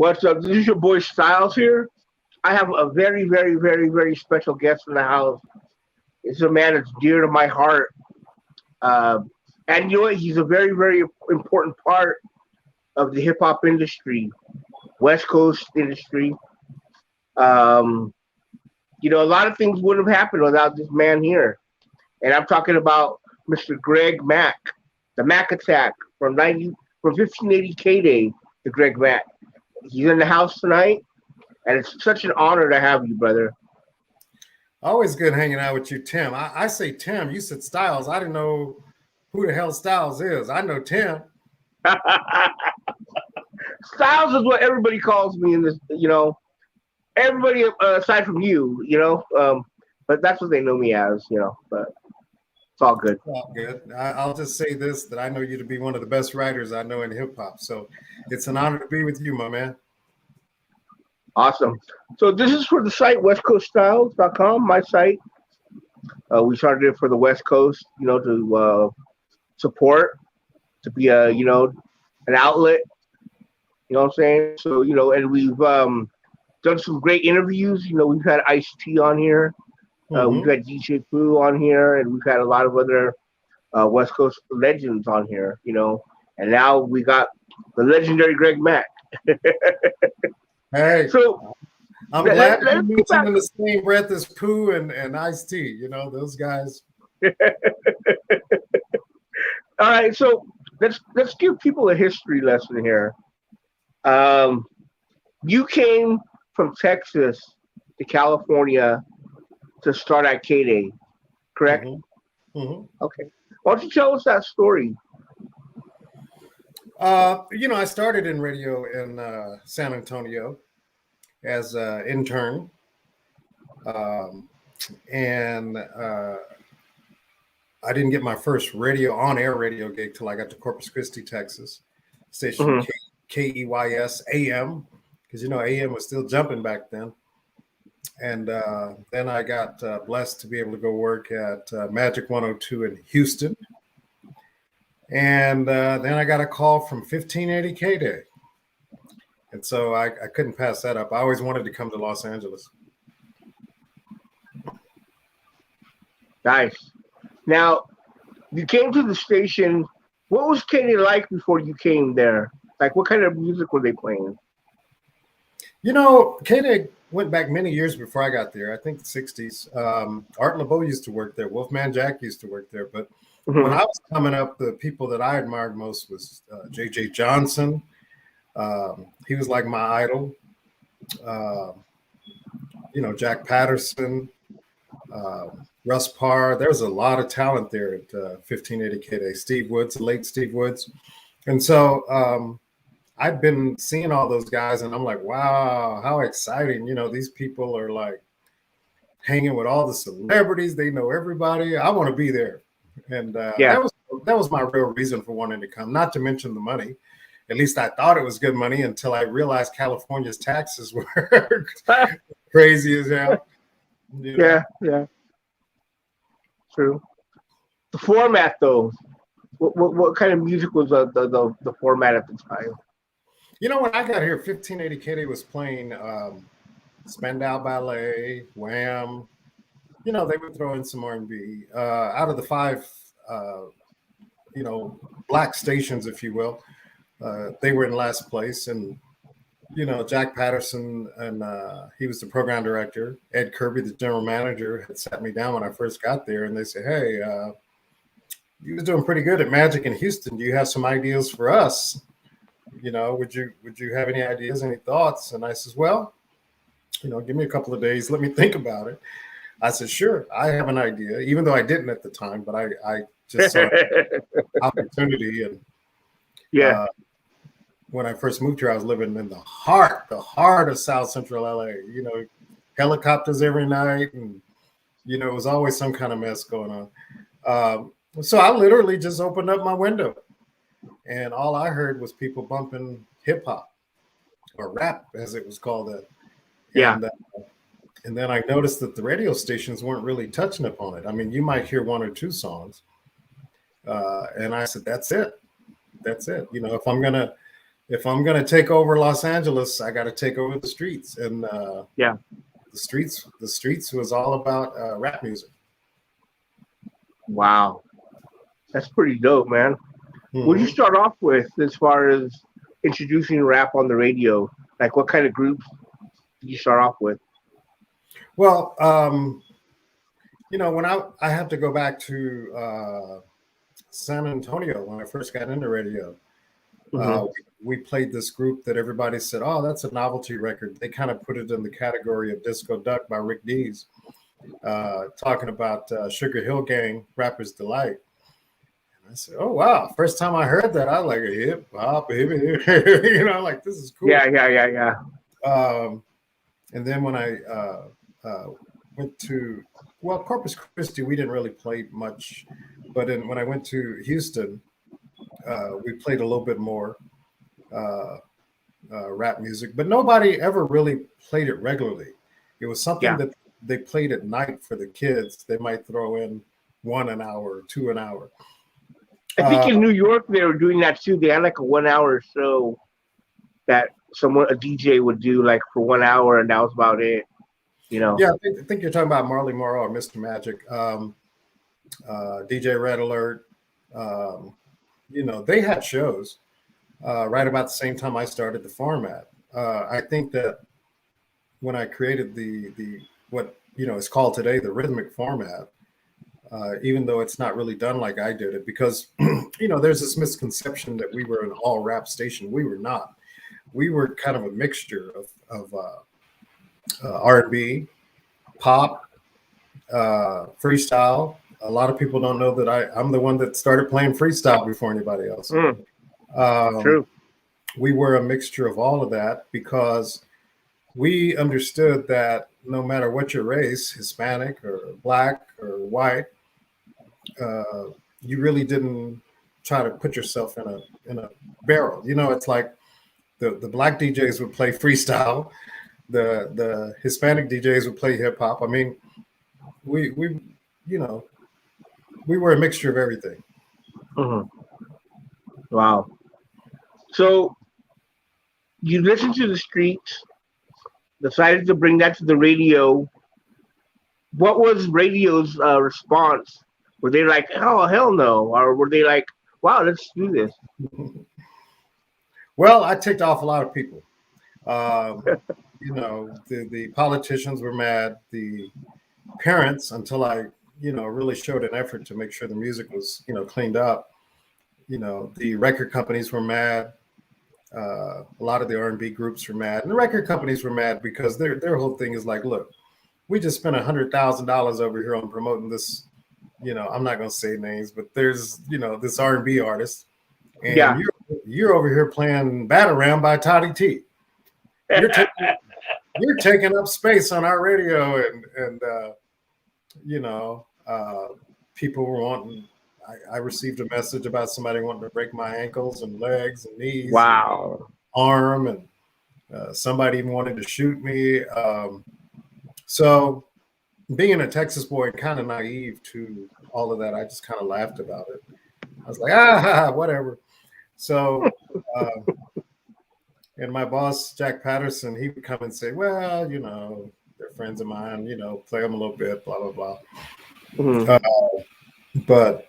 What's up? This is your boy Styles here. I have a very, very, very, very special guest in the house. It's a man that's dear to my heart. Uh, and you know what? He's a very, very important part of the hip hop industry, West Coast industry. Um, a lot of things wouldn't have happened without this man here. And I'm talking about Mr. Greg Mack, the Mack Attack from 1580 KDAY to Greg Mack. He's in the house tonight, and it's such an honor to have you, brother. Always good hanging out with you, Tim. I say Tim. You said Styles. I didn't know who the hell Styles is. I know Tim. Styles is what everybody calls me in this, everybody aside from you, but that's what they know me as, but it's all good. All good. I'll just say this, that I know you to be one of the best writers I know in hip hop. So it's an honor to be with you, my man. Awesome. So this is for the site westcoaststyles.com, my site. We started it for the West Coast, to support, to be an outlet. You know what I'm saying? So, and we've done some great interviews. We've had Ice-T on here. We've had DJ Pooh on here, and we've had a lot of other West Coast legends on here, And now we got the legendary Greg Mack. Hey, so I'm glad you mentioned in the same breath as Pooh and Ice-T, those guys. All right, so let's give people a history lesson here. You came from Texas to California to start at KDAY, correct? Okay. Why don't you tell us that story? I started in radio in San Antonio as an intern. And I didn't get my first on-air radio gig till I got to Corpus Christi, Texas, station KEYS AM, because AM was still jumping back then. And then I got blessed to be able to go work at Magic 102 in Houston. And then I got a call from 1580 KDAY. And so I couldn't pass that up. I always wanted to come to Los Angeles. Nice. Now, you came to the station. What was KDAY like before you came there? Like, what kind of music were they playing? KDAY went back many years before I got there. I think the 60s. Art LeBeau used to work there. Wolfman Jack used to work there. But when I was coming up, the people that I admired most was J.J. Johnson. He was like my idol. Jack Patterson, Russ Parr. There was a lot of talent there at 1580 KDAY. Steve Woods, the late Steve Woods. And so I've been seeing all those guys, and I'm like, wow, how exciting. These people are like hanging with all the celebrities. They know everybody. I want to be there. And that was my real reason for wanting to come, not to mention the money. At least I thought it was good money until I realized California's taxes were crazy as hell. Yeah. True. The format, though. What kind of music was the format at the time? When I got here, 1580 KDAY was playing Spandau Ballet, Wham. They would throw in some R&B. Out of the five, black stations, if you will, they were in last place. And, Jack Patterson, and he was the program director. Ed Kirby, the general manager, had sat me down when I first got there. And they said, hey, you was doing pretty good at Magic in Houston. Do you have some ideas for us? Would you have any ideas, any thoughts? And I says, well, give me a couple of days. Let me think about it. I said, sure, I have an idea, even though I didn't at the time, but I just saw an opportunity. And when I first moved here, I was living in the heart of South Central LA, helicopters every night. And, it was always some kind of mess going on. So I literally just opened up my window, and all I heard was people bumping hip hop or rap, as it was called then. Yeah. And then I noticed that the radio stations weren't really touching upon it. I mean, you might hear one or two songs. And I said, that's it. If I'm going to if I'm gonna take over Los Angeles, I got to take over the streets, and Yeah. the streets was all about rap music. Wow. That's pretty dope, man. What did you Hmm. start off with as far as introducing rap on the radio? Like, what kind of groups did you start off with? Well, when I have to go back to San Antonio when I first got into radio. Hmm. Uh, we played this group that everybody said, "Oh, that's a novelty record." They kind of put it in the category of Disco Duck by Rick Dees, talking about Sugar Hill Gang, Rapper's Delight. And I said, "Oh wow!" First time I heard that, I was like, "Hip hop, like this is cool." Yeah, yeah, yeah, yeah. Um, and then when I went to Corpus Christi, we didn't really play much, but when I went to Houston, we played a little bit more uh, rap music, but nobody ever really played it regularly. It was something Yeah. that they played at night for the kids. They might throw in one an hour or two an hour. I think Uh, in New York they were doing that too. They had like a 1 hour show that a DJ would do like for 1 hour, and that was about it. You know. yeah, I think you're talking about Marley Morrow or Mr. Magic, DJ Red Alert. Um, they had shows right about the same time I started the format. I think that when I created the what is called today the rhythmic format, even though it's not really done like I did it, because there's this misconception that we were an all rap station. We were not. We were kind of a mixture of R&B, pop, freestyle. A lot of people don't know that I'm the one that started playing freestyle before anybody else. Mm, Um, true. we were a mixture of all of that because we understood that no matter what your race, Hispanic or black or white, uh, you really didn't try to put yourself in a barrel. It's like the black DJs would play freestyle, the Hispanic DJs would play hip hop. I mean, we you know we were a mixture of everything. Hmm. Wow. So you listened to the streets, decided to bring that to the radio. What was radio's response? Were they like, "Oh, hell no," or were they like, "Wow, let's do this"? Well, I ticked off a lot of people. Um, the politicians were mad. The parents, until I really showed an effort to make sure the music was cleaned up. The record companies were mad. A lot of the R&B groups were mad, and the record companies were mad because their whole thing is like, look, we just spent $100,000 over here on promoting this. I'm not going to say names, but there's this R&B artist, and Yeah. you're over here playing "Batarang" by Toddy T. You're taking you're taking up space on our radio, and you know, uh, people were wanting. I received a message about somebody wanting to break my ankles and legs and knees and Wow. arm, and somebody even wanted to shoot me. So, being a Texas boy, kind of naive to all of that, I just kind of laughed about it. I was like, whatever. So, and my boss, Jack Patterson, he would come and say, well, they're friends of mine, play them a little bit, blah, blah, blah. Mhm. Uh, but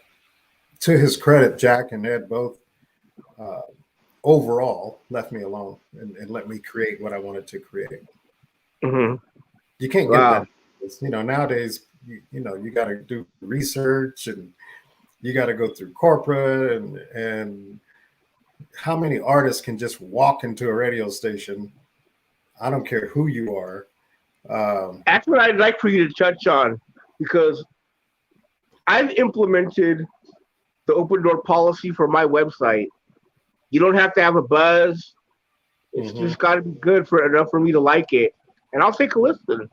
to his credit, Jack and Ed both uh, overall left me alone and let me create what I wanted to create. Mhm. You can't get Wow. that. Nowadays, you got to do research and you got to go through corporate and how many artists can just walk into a radio station? I don't care who you are. That's what I'd like for you to touch on because I've implemented the open door policy for my website. You don't have to have a buzz. It's Mhm, just got to be good for enough for me to like it, and I'll take a listen.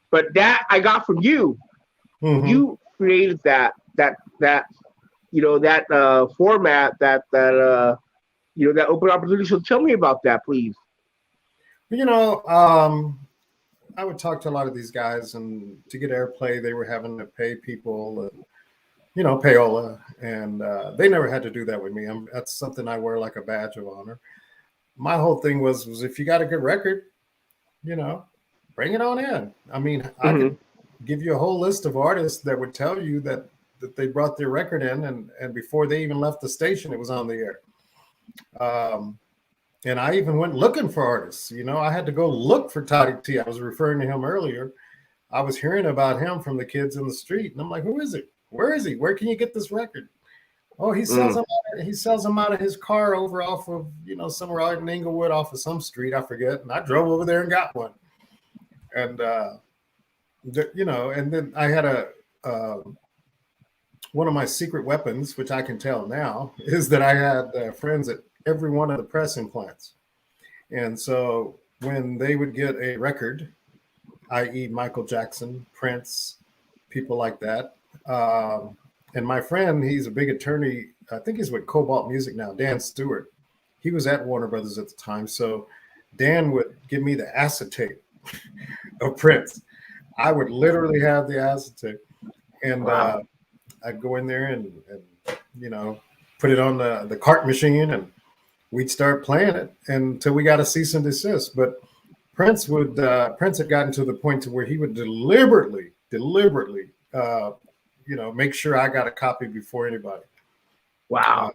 But that I got from you. mhm. You created that that format that open opportunity. So tell me about that, please. You know, um, I would talk to a lot of these guys, and to get airplay, they were having to pay people, payola, and they never had to do that with me. That's something I wear like a badge of honor. my whole thing was if you got a good record, you know, bring it on in. I mean, I Hmm. could give you a whole list of artists that would tell you that they brought their record in, and before they even left the station, it was on the air. Um, and I even went looking for artists. You know, I had to go look for Toddy T. I was referring to him earlier. I was hearing about him from the kids in the street, and I'm like, who is it? Where is he? Where can you get this record? Oh, Mm. he sells them out of his car over off of, somewhere out in Inglewood off of some street, I forget. And I drove over there and got one. And and then I had uh, one of my secret weapons, which I can tell now, is that I had friends at every one of the pressing plants. And so when they would get a record, i.e., Michael Jackson, Prince, people like that. And my friend, he's a big attorney. I think he's with Cobalt Music now, Dan Stewart. He was at Warner Brothers at the time. So Dan would give me the acetate of Prince. I would literally have the acetate. And Wow. I'd go in there and put it on the cart machine, and we'd start playing it until we got a cease and desist. But Prince had gotten to the point to where he would deliberately, make sure I got a copy before anybody. Wow.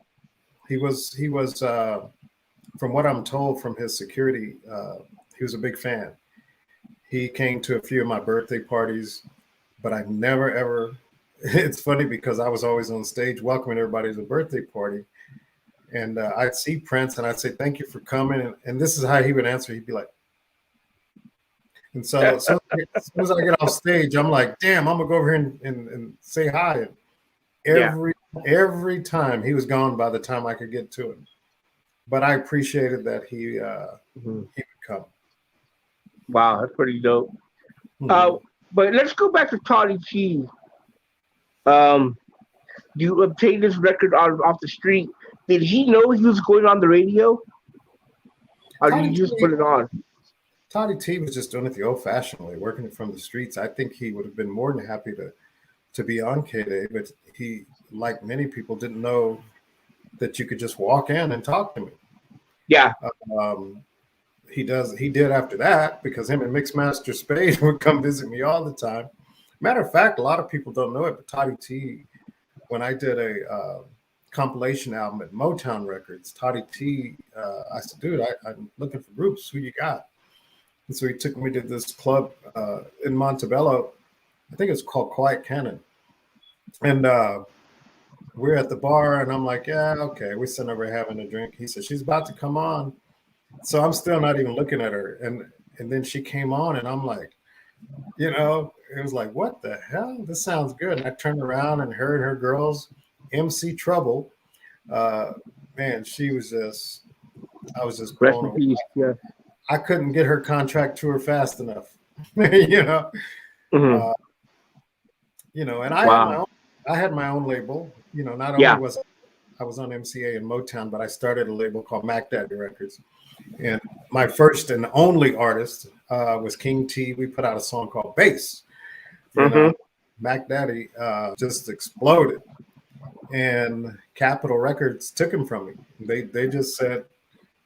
He was from what I'm told from his security, he was a big fan. He came to a few of my birthday parties, but I never ever. It's funny because I was always on stage welcoming everybody to the birthday party, and I'd see Prince and I'd say, "Thank you for coming," and this is how he would answer. He'd be like. And so as soon as I get off stage, I'm like, damn, I'm gonna go over here and say hi. And Yeah. every time he was gone by the time I could get to him. But I appreciated that he Mhm. would come. Wow, that's pretty dope. Mm-hmm. But let's go back to Toddy T. Um, you obtained this record off the street. Did he know he was going on the radio, or did Toddy you just T, put it on? Toddy T was just doing it the old-fashioned way, working it from the streets. I think he would have been more than happy to be on KDAY, but he, like many people, didn't know that you could just walk in and talk to me. Yeah. Um, he did after that, because him and Mixmaster Spade would come visit me all the time. Matter of fact, a lot of people don't know it, but Toddy T, when I did a compilation album at Motown Records, Toddy T, I said, dude, I'm looking for groups. Who you got? And so he took me to this club in Montebello. I think it's called Quiet Cannon. And we're at the bar, and I'm like, yeah, okay. We're sitting over having a drink. He said, she's about to come on. So I'm still not even looking at her. And then she came on, and I'm like, it was like, what the hell? This sounds good. And I turned around and heard her girls, MC Trouble. Man, I was just Rest blown in away. peace. Yeah. I couldn't get her contract to her fast enough, you know. Hmm. Uh, and Wow. I had my own label. Not only Yeah. was I was on MCA and Motown, but I started a label called Mack Records. And my first and only artist was King T. We put out a song called Bass. Hmm. Mac Daddy just exploded, and Capitol Records took him from me. They just said,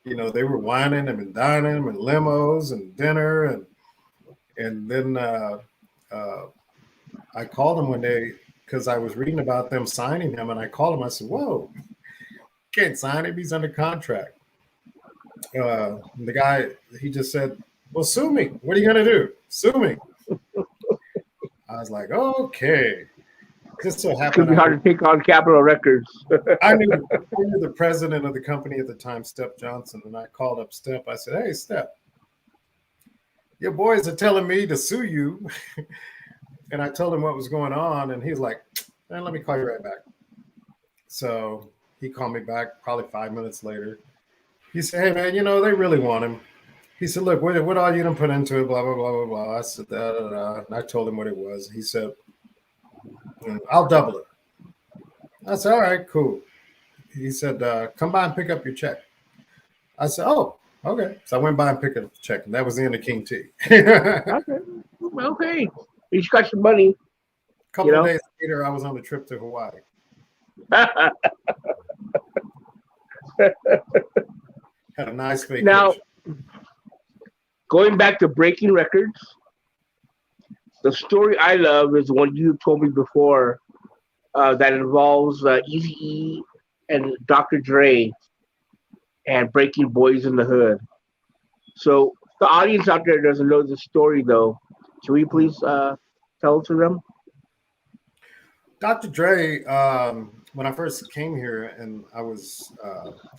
they were whining him and dining him and limos and dinner, and then I called him one day because I was reading about them signing him, and I called him. I said, "Whoa, can't sign him. He's under contract." The guy, he just said, "Well, sue me. What are you gonna do? Sue me." I was like, "Okay." Just so It's gonna happened be hard to take on Capitol Records. I knew the president of the company at the time, Step Johnson, and I called up Step. I said, "Hey, Step, your boys are telling me to sue you." And I told him what was going on, and he was like, "Man, let me call you right back." So he called me back probably 5 minutes later. He said, "Hey, man, they really want him." He said, "Look, what all you done put into it, blah, blah, blah, blah, blah." I said, da, da, da. And I told him what it was. He said, "I'll double it." I said, "All right, cool." He said, "Come by and pick up your check." I said, "Oh, okay." So I went by and picked up the check, and that was the end of King T. A Okay. Okay. You got your money. couple of days later, I was on a trip to Hawaii. Had a nice vacation. Now, going back to breaking records, the story I love is one you told me before that involves Eazy-E and Dr. Dre and breaking Boys in the Hood. So the audience out there doesn't know the story, though. Can we please tell it to them? Dr. Dre, when I first came here and I was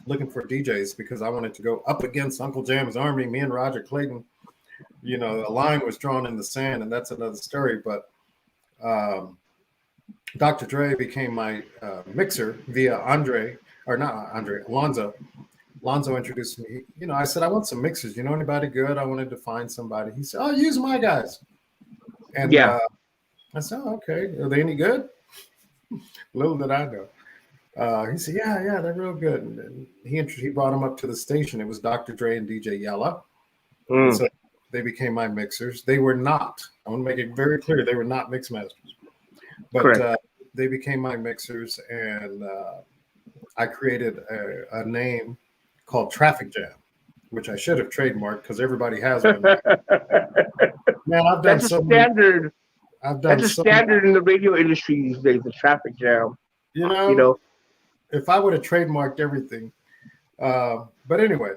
looking for DJs because I wanted to go up against Uncle Jam's Army, me and Roger Clayton, you know, a line was drawn in the sand, and that's another story. But Dr. Dre became my mixer via Alonzo. Alonzo introduced me. You know, I said, I want some mixers. You know anybody good? I wanted to find somebody. He said, oh, use my guys. And I said, oh, okay. Are they any good? Little did I know. He said, yeah, they're real good. And he brought them up to the station. It was Dr. Dre and DJ Yella. So they became my mixers. They were not. I want to make it very clear. They were not mix masters. But they became my mixers. And I created a name called Traffic Jam, which I should have trademarked because everybody has one. Man, I've done so standard. That's a so standard in the radio industry these days, the Traffic Jam. You know, if I would have trademarked everything. But anyway,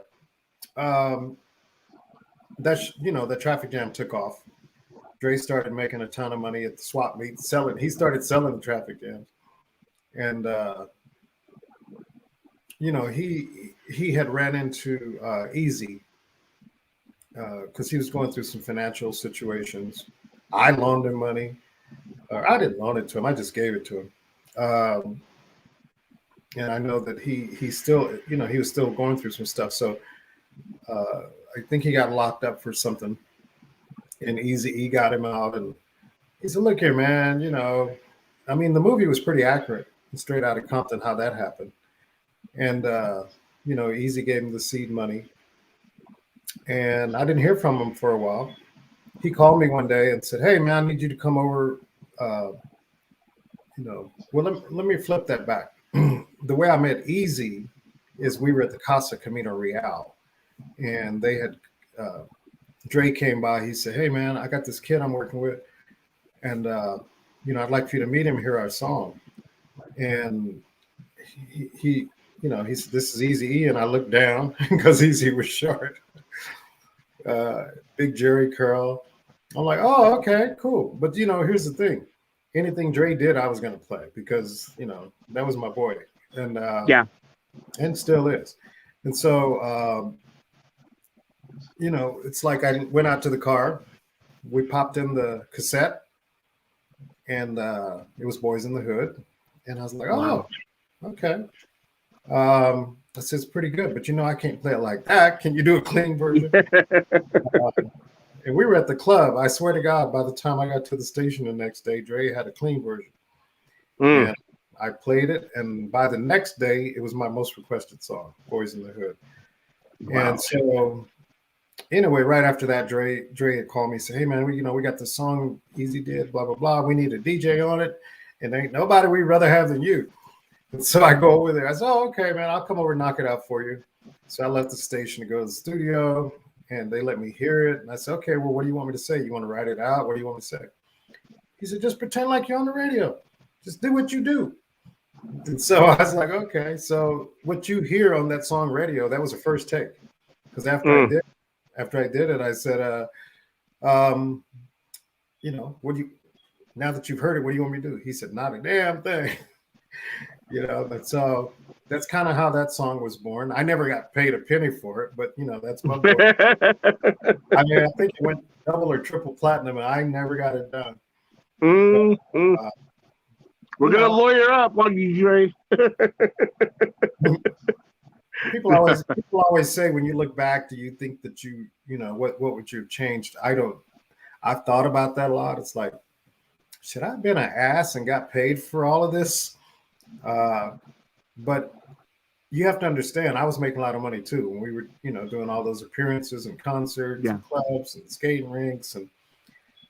the Traffic Jam took off. Dre started making a ton of money at the swap meet selling. He started selling the Traffic Jams. And, he had ran into Easy because he was going through some financial situations. I loaned him money. I didn't loan it to him. I just gave it to him. And I know that he still, he was still going through some stuff. So I think he got locked up for something. And Eazy-E got him out. And he said, look here, man, the movie was pretty accurate. Straight out of Compton, how that happened. And, Easy gave him the seed money. And I didn't hear from him for a while. He called me one day and said, hey, man, I need you to come over. Let me flip that back. The way I met Easy is we were at the Casa Camino Real. And they had, Dre came by. He said, hey, man, I got this kid I'm working with. And, I'd like for you to meet him, hear our song. And he said, this is Eazy-E, and I looked down because Easy was short. Big Jerry curl. I'm like, oh, okay, cool. But here's the thing: anything Dre did, I was gonna play because that was my boy, and and still is. And so it's like I went out to the car, we popped in the cassette, and it was Boys in the Hood. And I was like, oh, okay. I said, it's pretty good, but I can't play it like that. Can you do a clean version? And we were at the club. I swear to God, by the time I got to the station the next day, Dre had a clean version. And I played it. And by the next day, it was my most requested song, Boys in the Hood. Wow. And so anyway, right after that, Dre had called me and said, hey, man, we got this song Easy did, blah, blah, blah. We need a DJ on it. And ain't nobody we'd rather have than you. And so I go over there. I said, oh, okay, man, I'll come over and knock it out for you. So I left the station to go to the studio, and they let me hear it. And I said, okay, well, what do you want me to say? You want to write it out? What do you want me to say? He said, just pretend like you're on the radio. Just do what you do. And so I was like, okay. So what you hear on that song radio, that was the first take. Because after I did it, I said, what do you, now that you've heard it, what do you want me to do? He said, not a damn thing. So that's kind of how that song was born. I never got paid a penny for it, but that's my boy. I think it went double or triple platinum, and I never got it done. But, we're gonna lawyer up on you, Dre. People always say, when you look back, do you think that what would you have changed? I've thought about that a lot. It's like, should I have been an ass and got paid for all of this? But you have to understand, I was making a lot of money too when we were, doing all those appearances and concerts and clubs and skating rinks. And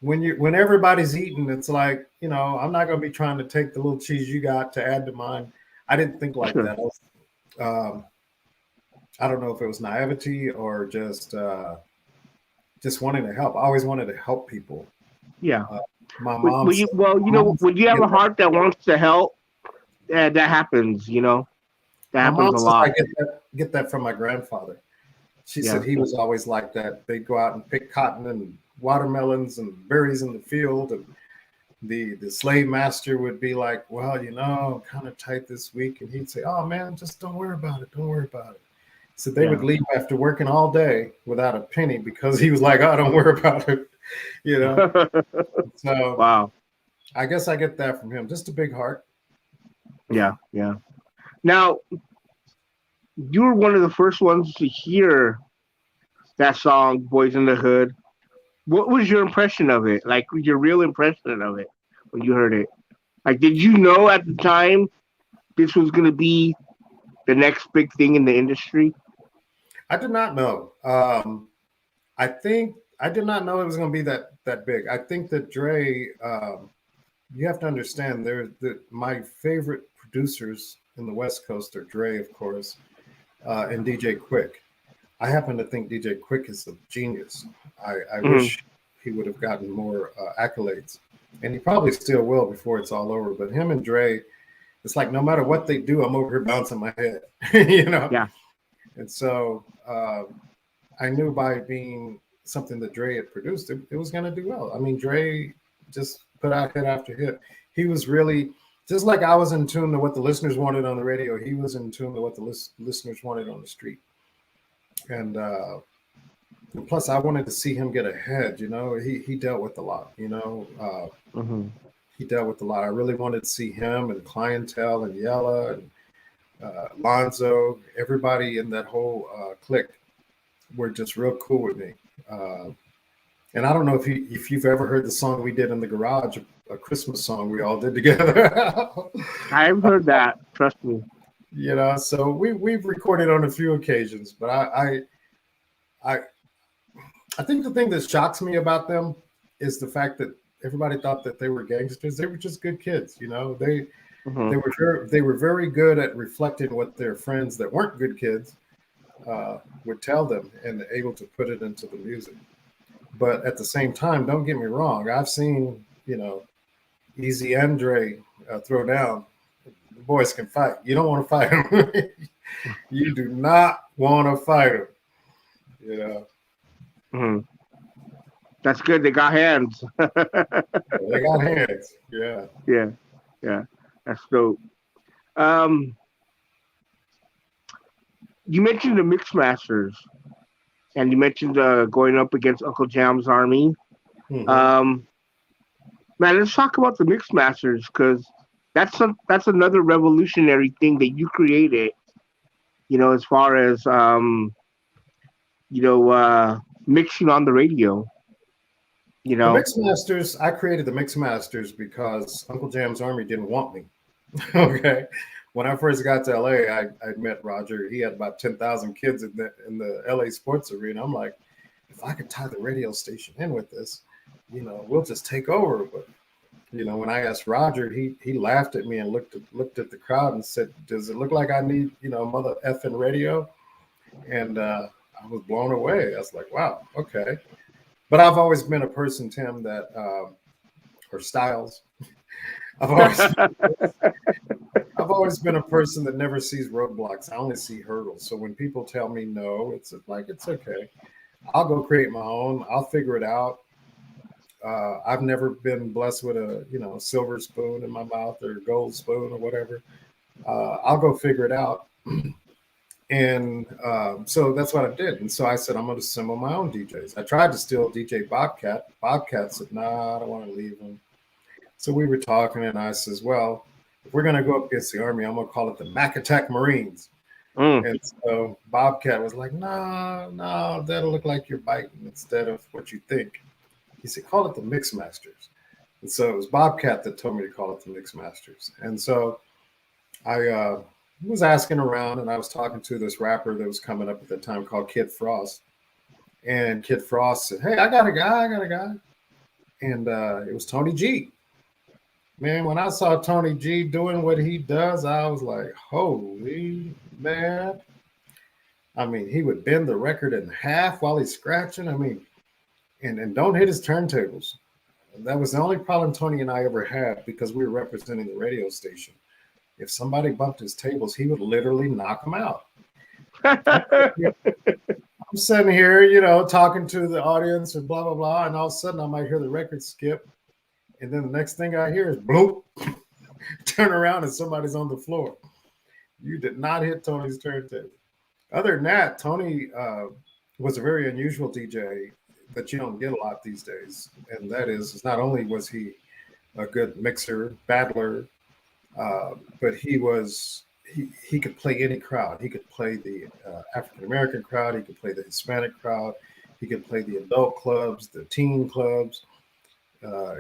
when everybody's eating, it's like, I'm not going to be trying to take the little cheese you got to add to mine. I didn't think like that. I don't know if it was naivety or just wanting to help. I always wanted to help people. Yeah. My mom said, When you have a heart that wants to help, that happens. That my happens mom a says I lot. get that from my grandfather. She said Yeah. he was always like that. They'd go out and pick cotton and watermelons and berries in the field, and the slave master would be like, "Well, I'm kind of tight this week," and he'd say, "Oh man, just don't worry about it. Don't worry about it." So they Yeah. would leave after working all day without a penny because he was like, "Oh, don't worry about it," you know. So Wow. I guess I get that from him. Just a big heart. Yeah. Yeah. Now, you were one of the first ones to hear that song, "Boys in the Hood." What was your impression of it? Like your real impression of it when you heard it? Like, did you know at the time this was going to be the next big thing in the industry? I did not know. I think I did not know it was going to be that big. I think that Dre. You have to understand, my favorite producers in the West Coast are Dre, of course, and DJ Quick. I happen to think DJ Quick is a genius. I Hmm. wish he would have gotten more accolades, and he probably still will before it's all over. But him and Dre, it's like no matter what they do, I'm over here bouncing my head, you know. Yeah. And so I knew by being something that Dre had produced, it was going to do well. I mean, Dre just put out hit after hit. He was really just like I was in tune to what the listeners wanted on the radio. He was in tune to what the listeners wanted on the street. And plus, I wanted to see him get ahead. He dealt with a lot. Hmm. He dealt with a lot. I really wanted to see him and Clientele and Yella and Lonzo, everybody in that whole clique were just real cool with me. Uh, and I don't know if you've ever heard the song we did in the garage, a Christmas song we all did together. I've heard that. Trust me. So we've recorded on a few occasions, but I I think the thing that shocks me about them is the fact that everybody thought that they were gangsters. They were just good kids. Hmm. They were very good at reflecting what their friends that weren't good kids would tell them, and able to put it into the music. But at the same time, don't get me wrong. I've seen, Easy Andre throw down. The boys can fight. You don't want to fight them. You do not want to fight them. You know, Hmm. That's good. They got hands. they got hands. Yeah. Yeah. Yeah. That's dope. Um, you mentioned the mix masters, and you mentioned going up against Uncle Jam's army. Hmm. Um, Man, let's talk about the mix masters because that's another revolutionary thing that you created. As far as you know, uh, mixing on the radio. You The know. Mix Masters, I created the Mix Masters because Uncle Jam's Army didn't want me. Okay. When I first got to LA, I met Roger. He had about 10,000 kids in the LA sports arena. I'm like, if I could tie the radio station in with this, we'll just take over. But when I asked Roger, he laughed at me and looked at the crowd and said, "Does it look like I need mother effing radio?" And I was blown away. I was like, "Wow, okay." But I've always been a person, Tim, that or Styles. I've always I've always been a person that never sees roadblocks. I only see hurdles. So when people tell me no, it's like it's okay. I'll go create my own. I'll figure it out. I've never been blessed with a silver spoon in my mouth or gold spoon or whatever. I'll go figure it out. And so that's what I did. And so I said, I'm going to assemble my own DJs. I tried to steal DJ Bobcat. Bobcat said, nah, I don't want to leave him. So we were talking, and I says, well, if we're going to go up against the Army, I'm going to call it the Mack Attack Marines. Mm. And so Bobcat was like, no, no, that'll look like you're biting instead of what you think. He said, call it the Mix Masters. And so it was Bobcat that told me to call it the Mix Masters. And so I was asking around, and I was talking to this rapper that was coming up at the time called Kid Frost. And Kid Frost said, hey, I got a guy. And it was Tony G. Man, when I saw Tony G doing what he does, I was like, holy man. I mean, he would bend the record in half while he's scratching. I mean, and don't hit his turntables. That was the only problem Tony and I ever had because we were representing the radio station. If somebody bumped his tables, he would literally knock them out. I'm sitting here, you know, talking to the audience and blah, blah, blah. And all of a sudden I might hear the record skip. And then the next thing I hear is bloop, turn around and somebody's on the floor. You did not hit Tony's turntable. Other than that, Tony was a very unusual DJ that you don't get a lot these days. And that is not only was he a good mixer, battler, but he could play any crowd. He could play the African-American crowd. He could play the Hispanic crowd. He could play the adult clubs, the teen clubs.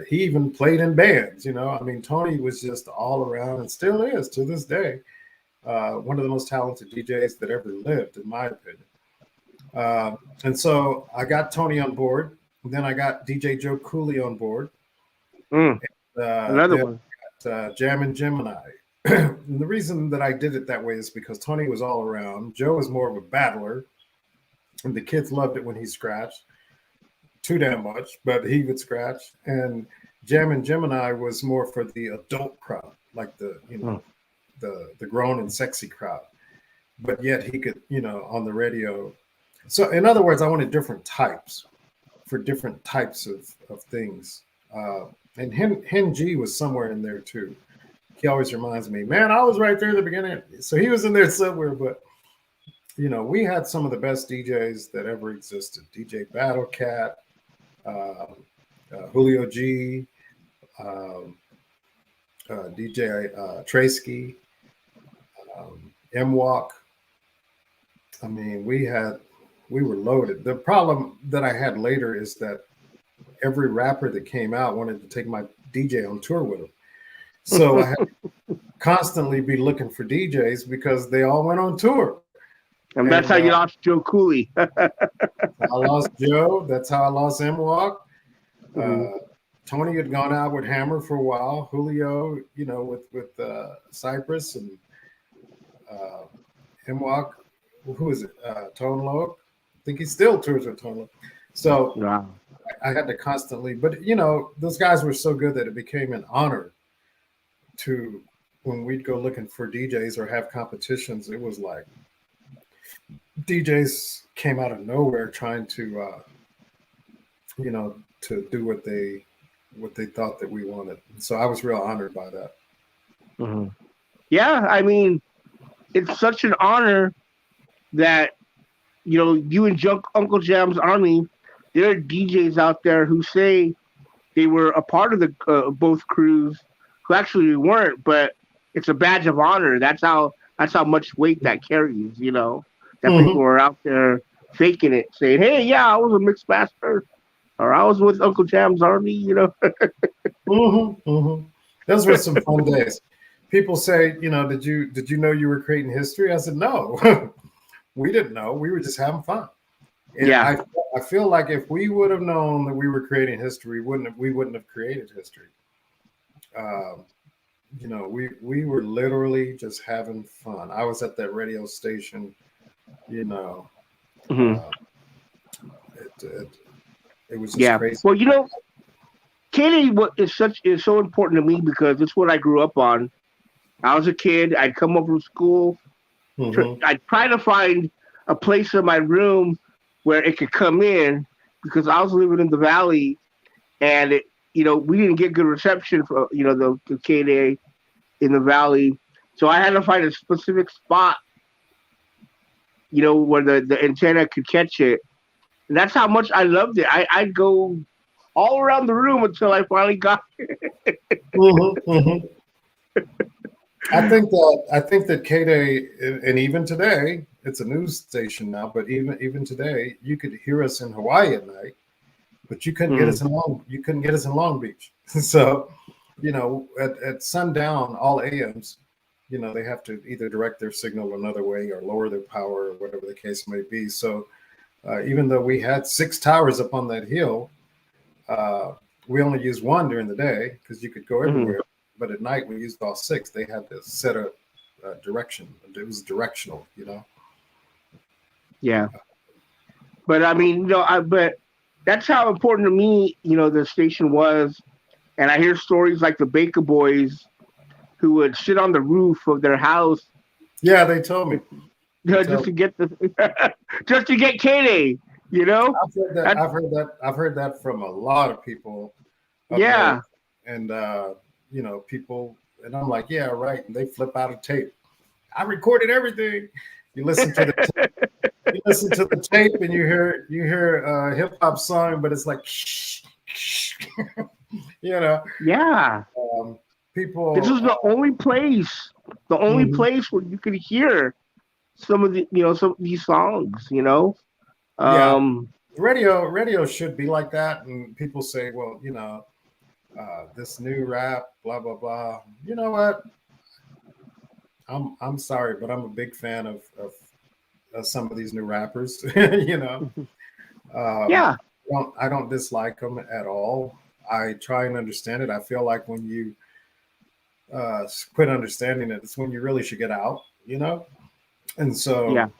He even played in bands, you know. I mean, Tony was just all around and still is to this day one of the most talented DJs that ever lived, in my opinion. And so I got Tony on board. And then I got DJ Joe Cooley on board. Another one. Jammin' Gemini. And the reason that I did it that way is because Tony was all around. Joe was more of a battler. And the kids loved it when he scratched. Too damn much, but he would scratch. And Jammin' Gemini was more for the adult crowd, like the, you know, the grown and sexy crowd. But yet he could, you know, on the radio. So in other words, I wanted different types for different types of things. And Hen G was somewhere in there too. He always reminds me, man, I was right there at the beginning. So he was in there somewhere, but you know, we had some of the best DJs that ever existed. DJ Battle Cat, Julio G, DJ Traski, M-Walk. I mean, we were loaded. The problem that I had later is that every rapper that came out wanted to take my DJ on tour with them. So I had to constantly be looking for DJs because they all went on tour. And that's how you lost Joe Cooley. I lost Joe. That's how I lost M-Walk. Tony had gone out with Hammer for a while. Julio, you know, with Cypress and M-Walk. Who is it? Tone Loc. I think he still tours with Tone Loc. So wow. I had to constantly, but you know, those guys were so good that it became an honor to, when we'd go looking for DJs or have competitions, it was like DJs came out of nowhere trying to, you know, to do what they thought that we wanted. So I was real honored by that. Mm-hmm. Yeah, I mean, it's such an honor that, you know, you and Uncle Jam's Army, there are DJs out there who say they were a part of the both crews, who actually weren't, but it's a badge of honor. That's how much weight that carries, you know, that people are out there faking it, saying, hey, yeah, I was a mixed master, or I was with Uncle Jam's Army, you know. Those were some fun days. People say, you know, did you know you were creating history? I said, no, we didn't know. We were just having fun. And yeah, I feel like if we would have known that we were creating history, we wouldn't have created history. You know, we were literally just having fun. I was at that radio station, you know. It was just crazy. Well, you know, KDAY is so important to me because it's what I grew up on. I was a kid. I'd come home from school. I'd try to find a place in my room where it could come in because I was living in the valley, and you know, we didn't get good reception for, you know, the KDAY in the valley, so I had to find a specific spot, you know, where the antenna could catch it, and that's how much I loved it. I'd go all around the room until I finally got it. I think that KDAY, and even today, it's a news station now, but even today, you could hear us in Hawaii at night, but you couldn't get us in Long Beach. So, you know, at sundown, all AMs, you know, they have to either direct their signal another way or lower their power or whatever the case may be. So even though we had 6 towers up on that hill, we only used 1 during the day because you could go everywhere. But at night, we used all 6. They had to set a direction. It was directional, you know. Yeah. But I mean, but that's how important to me, the station was. And I hear stories like the Baker Boys who would sit on the roof of their house Yeah, they told me. They just told to me. get just to get KDAY. I've heard that. That, I've heard that. I've heard that from a lot of people up north, yeah, and people. And I'm like, yeah, right. And they flip out a tape. I recorded everything. You listen to the you listen to the tape, and you hear a hip hop song, but it's like, you know, yeah. um, This people. is the only Mhm. place where you could hear some of these songs. Yeah, Um, radio should be like that, and people say, well, this new rap, blah blah blah. You know what? I'm sorry, but I'm a big fan of some of these new rappers. um, yeah, I don't dislike them at all. I try and understand it. I feel like when you quit understanding it, it's when you really should get out. And yeah. so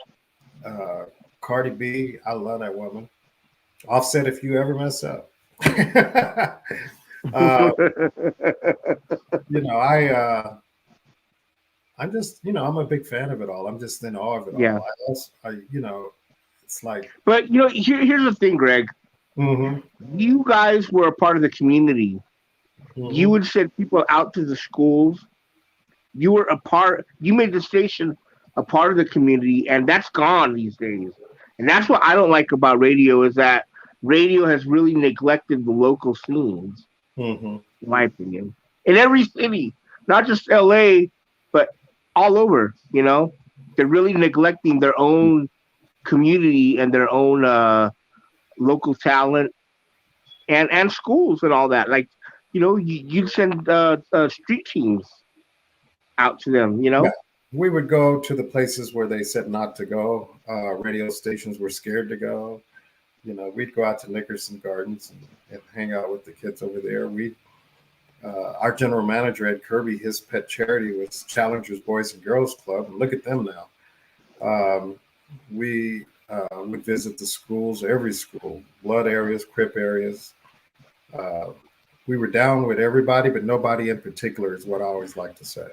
uh, Cardi B, I love that woman. Offset, if you ever mess up. uh, I'm just, I'm a big fan of it all. I'm just in awe of it Yeah. all. It's like, But here's the thing, Greg. hmm You guys were a part of the community. You hmm would send people out to the schools. You were a part. You made the station a part of the community, and that's gone these days. And that's what I don't like about radio is that radio has really neglected the local scenes, hmm in my opinion, in every city, not just LA, but all over. They're really neglecting their own community and their own local talent and schools and all that. Like, you'd send street teams out to them. yeah, we would go to the places where they said not to go. Radio stations were scared to go. We'd go out to Nickerson Gardens and hang out with the kids over there. Our general manager, Ed Kirby, his pet charity was Challengers Boys and Girls Club. And look at them now. We would visit the schools, every school, blood areas, crip areas. Uh, we were down with everybody, but nobody in particular is what I always like to say.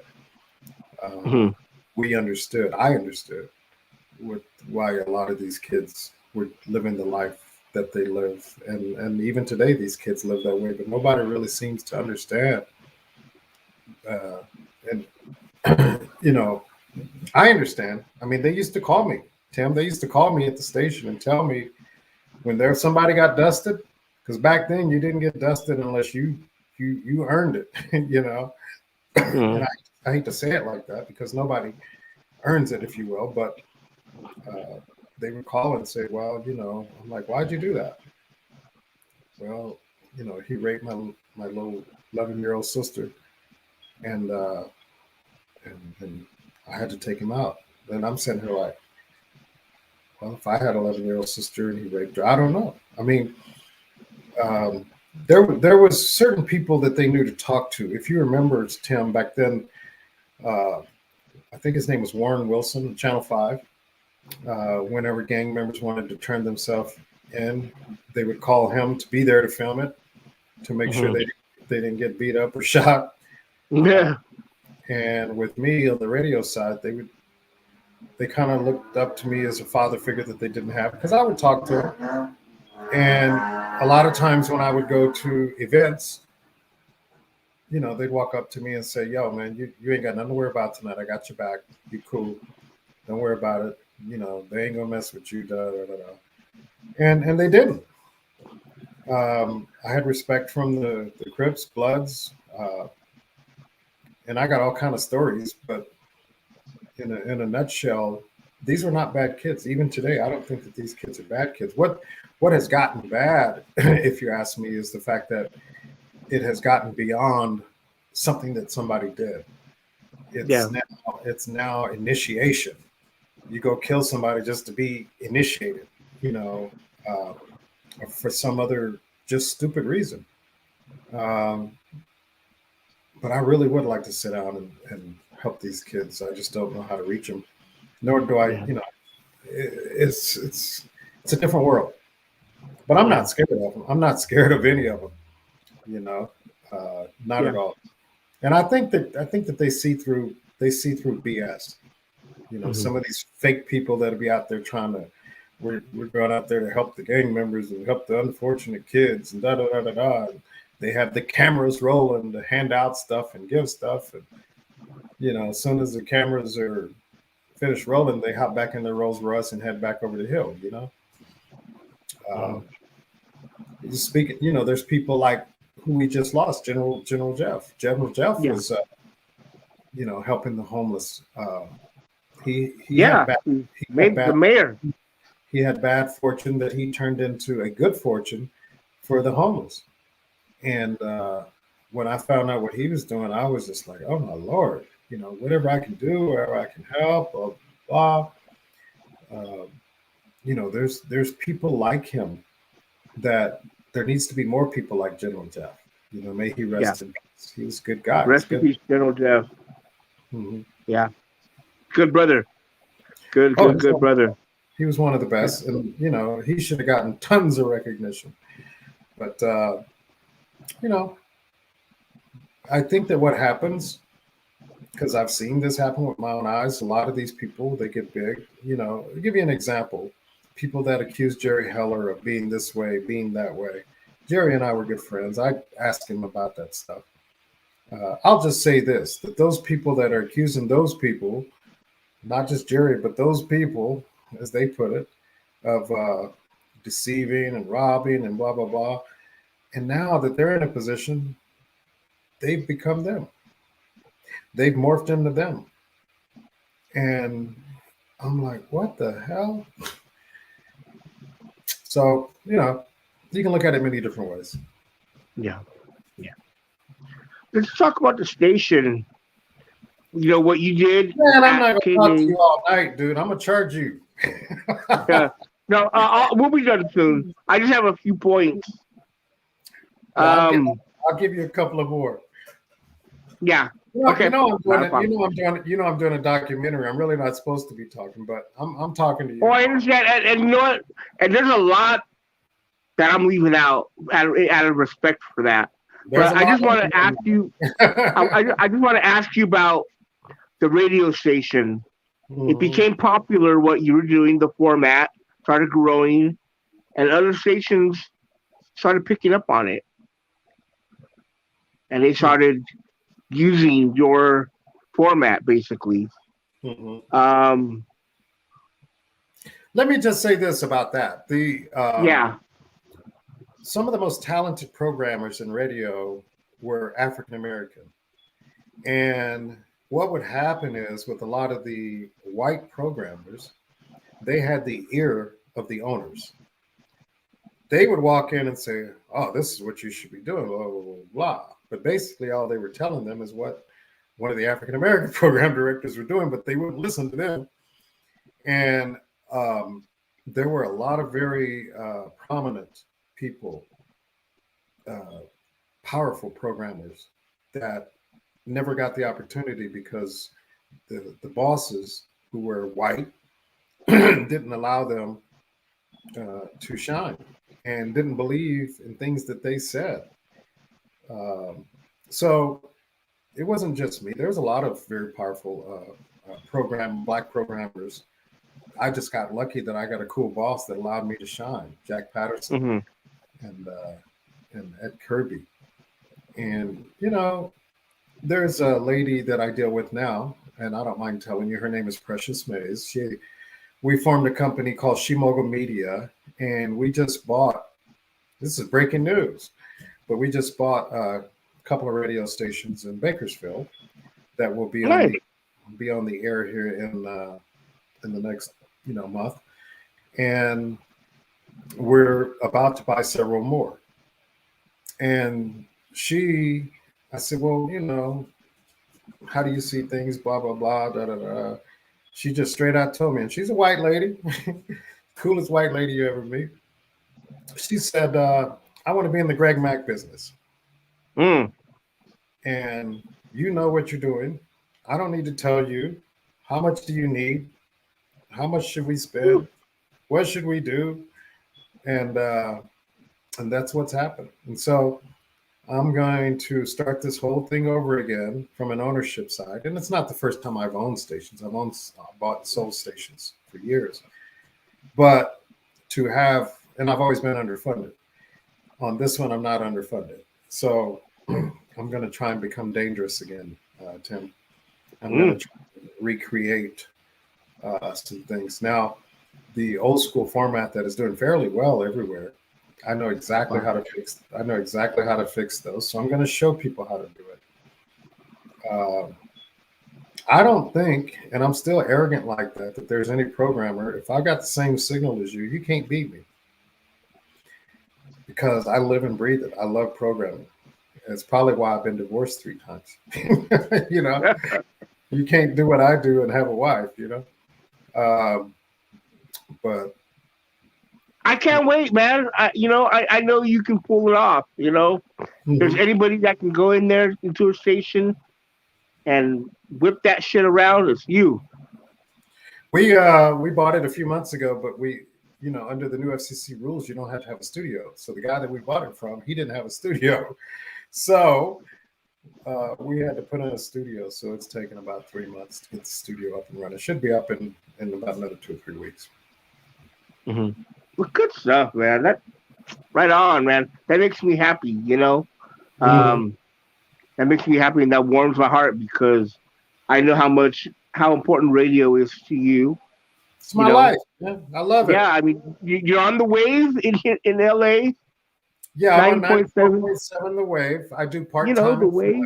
Um, Hmm. we understood, I understood why a lot of these kids were living the life that they live. And even today, these kids live that way, but nobody really seems to understand. Uh, and, you know, I understand. I mean, they used to call me, Tim. They used to call me at the station and tell me when there somebody got dusted, because back then you didn't get dusted unless you earned it, Hmm. And I hate to say it like that because nobody earns it, if you will, but they would call and say, well, I'm like, why'd you do that? Well, he raped my little 11-year-old sister, and and I had to take him out. Then I'm sitting here like, well, if I had an 11-year-old sister and he raped her, I don't know. I mean, um, there was certain people that they knew to talk to. If you remember, Tim, back then, uh, I think his name was Warren Wilson, Channel 5. Whenever gang members wanted to turn themselves in, they would call him to be there to film it, to make sure Hmm. they didn't get beat up or shot. Uh, Yeah. and with me on the radio side, they kind of looked up to me as a father figure that they didn't have because I would talk to them. And a lot of times when I would go to events, they'd walk up to me and say, "Yo, man, you ain't got nothing to worry about tonight. I got your back. You cool. Don't worry about it. They ain't gonna mess with you." Da, da, da, da. And they didn't. I had respect from the Crips, Bloods, and I got all kind of stories. But in a nutshell, these were not bad kids. Even today, I don't think that these kids are bad kids. What has gotten bad, if you ask me, is the fact that it has gotten beyond something that somebody did. Yeah. It's now initiation. You go kill somebody just to be initiated, you know, uh, for some other just stupid reason. Um, but I really would like to sit down and help these kids. I just don't know how to reach them. Nor do I, Yeah. it's a different world. But I'm not scared of them. I'm not scared of any of them. You know, not at all. And I think that they see through BS. You know, some of these fake people that'll be out there trying to, we're going out there to help the gang members and help the unfortunate kids and da da da da da. They have the cameras rolling to hand out stuff and give stuff, and you know, as soon as the cameras are finished rolling, they hop back in their Rolls Royce and head back over the hill. You know, speaking, you know, there's people like who we just lost, General Jeff. General Jeff was, you know, helping the homeless. He had bad, the mayor. He had bad fortune that he turned into a good fortune for the homeless. And when I found out what he was doing, I was just like, oh my Lord, you know, whatever I can do, wherever I can help, blah blah. You know, there's people like him that there needs to be more people like General Jeff. You know, may he rest in peace. He was a good guy. Rest in peace, General Jeff. Mm-hmm. Yeah. Good brother. Good brother. He was one of the best. And, you know, he should have gotten tons of recognition. But, you know, I think that what happens, because I've seen this happen with my own eyes, a lot of these people, they get big. You know, I'll give you an example. People that accuse Jerry Heller of being this way, being that way. Jerry and I were good friends. I asked him about that stuff. I'll just say this, that those people that are accusing those people, not just Jerry, but those people, as they put it, of deceiving and robbing and blah, blah, blah. And now that they're in a position, they've become them. They've morphed into them. And I'm like, what the hell? So, you know, you can look at it many different ways. Yeah. Let's talk about the station. You know what you did? Man, I'm not going to talk to you all night, dude. I'm going to charge you. No, we'll be done soon. I just have a few points. I'll give you a couple of more. Yeah. Okay. I'm doing a documentary. I'm really not supposed to be talking, but I'm talking to you. Oh, I understand. And you know what? And there's a lot that I'm leaving out out of respect for that. But I just want to ask you. I just want to ask you about the radio station. Mm-hmm. It became popular. What you were doing, the format started growing, and other stations started picking up on it, and they started using your format basically. Mm-hmm. Let me just say this about that. Some of the most talented programmers in radio were African American. And what would happen is with a lot of the white programmers, they had the ear of the owners. They would walk in and say, oh, this is what you should be doing, blah, blah, blah, blah. But basically all they were telling them is what one of the African American program directors were doing, but they wouldn't listen to them. And there were a lot of very prominent people, powerful programmers that never got the opportunity because the bosses who were white didn't allow them to shine and didn't believe in things that they said. So it wasn't just me. There's a lot of very powerful black programmers. I just got lucky that I got a cool boss that allowed me to shine. Jack Patterson and Ed Kirby. And, you know, there's a lady that I deal with now, and I don't mind telling you, her name is Precious Mays. We formed a company called She Mogul Media, and we just bought, this is breaking news, but we just bought a couple of radio stations in Bakersfield that will be on the air here in the next month, and we're about to buy several more. And I said, well, you know, how do you see things? Blah blah blah. Da da da. She just straight out told me, and she's a white lady, coolest white lady you ever meet. She said, I want to be in the Greg Mack business. And you know what you're doing. I don't need to tell you. How much do you need? How much should we spend? What should we do? And that's what's happened. And so I'm going to start this whole thing over again from an ownership side. And it's not the first time I've owned stations. Bought and sold stations for years. But to have, and I've always been underfunded. On this one, I'm not underfunded. So I'm going to try and become dangerous again, Tim. I'm going to try and recreate some things. Now, the old school format that is doing fairly well everywhere, I know exactly how to fix. I know exactly how to fix those. So I'm going to show people how to do it. I don't think, and I'm still arrogant like that there's any programmer. If I've got the same signal as you, you can't beat me, because I live and breathe it. I love programming. It's probably why I've been divorced 3 times. You know, you can't do what I do and have a wife. You know, but. I can't wait, man. I know you can pull it off. You know, there's anybody that can go in there into a station and whip that shit around. It's you. We bought it a few months ago, but under the new FCC rules, you don't have to have a studio. So the guy that we bought it from, he didn't have a studio, so we had to put in a studio. So it's taken about 3 months to get the studio up and running. It should be up in about another 2 or 3 weeks. Mm-hmm. Well, good stuff, man. That right on, man. That makes me happy, you know. That makes me happy, and that warms my heart, because I know how important radio is to you. It's my life, man. I love it. Yeah, I mean, you're on the wave in LA. Yeah, I'm on 94.7 The Wave. I do part-time. You know, the wave.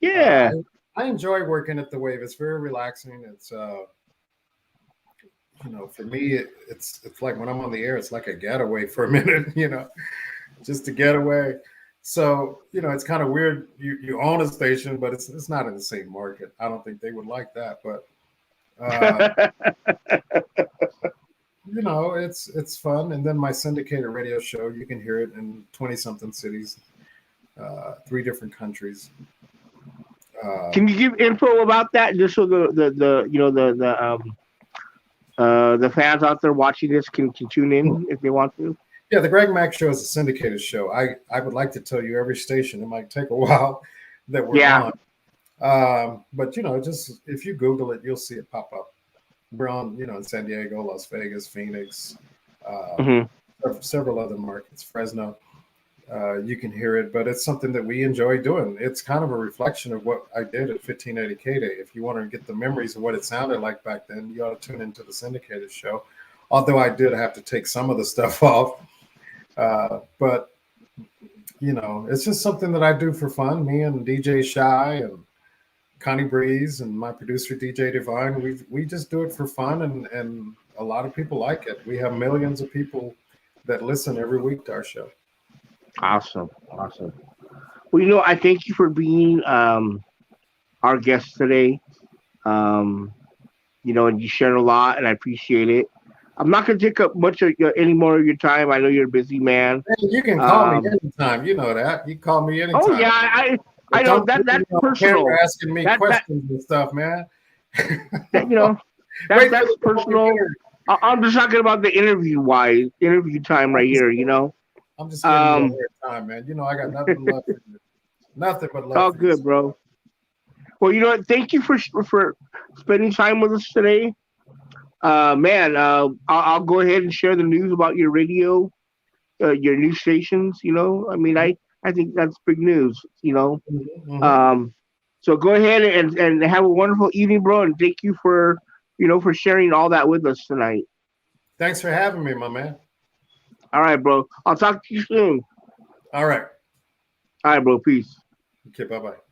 Yeah. I enjoy working at the Wave. It's very relaxing. It's for me, it's like when I'm on the air, it's like a getaway for a minute, just to get away. So, it's kind of weird. You own a station, but it's not in the same market. I don't think they would like that, but it's fun. And then my syndicated radio show, you can hear it in 20-something cities, 3 different countries. Can you give info about that, just so the fans out there watching this can tune in if they want to? Yeah, the Greg Mack Show is a syndicated show. I would like to tell you every station. It might take a while that we're on. But, just if you Google it, you'll see it pop up. We're on, in San Diego, Las Vegas, Phoenix, several other markets, Fresno. You can hear it, but it's something that we enjoy doing. It's kind of a reflection of what I did at 1580 KDAY. If you want to get the memories of what it sounded like back then, you ought to tune into the syndicated show. Although I did have to take some of the stuff off. But, it's just something that I do for fun. Me and DJ Shy and Connie Breeze and my producer, DJ Divine, we just do it for fun. And a lot of people like it. We have millions of people that listen every week to our show. Awesome. Well, I thank you for being our guest today. And you shared a lot, and I appreciate it. I'm not going to take up much of any more of your time. I know you're a busy man. Hey, you can call me anytime. You know that. You call me anytime. Oh, yeah. I know that's personal. Asking me questions and stuff, man. That's personal. I'm just talking about the interview time right here, I'm just giving you a time, man. I got nothing left for you. Nothing but love. All good, bro. Well, you know what? Thank you for spending time with us today. Man, I'll go ahead and share the news about your radio, your news stations. I mean, I think that's big news. So go ahead and have a wonderful evening, bro. And thank you for sharing all that with us tonight. Thanks for having me, my man. All right, bro. I'll talk to you soon. All right. All right, bro. Peace. Okay, bye-bye.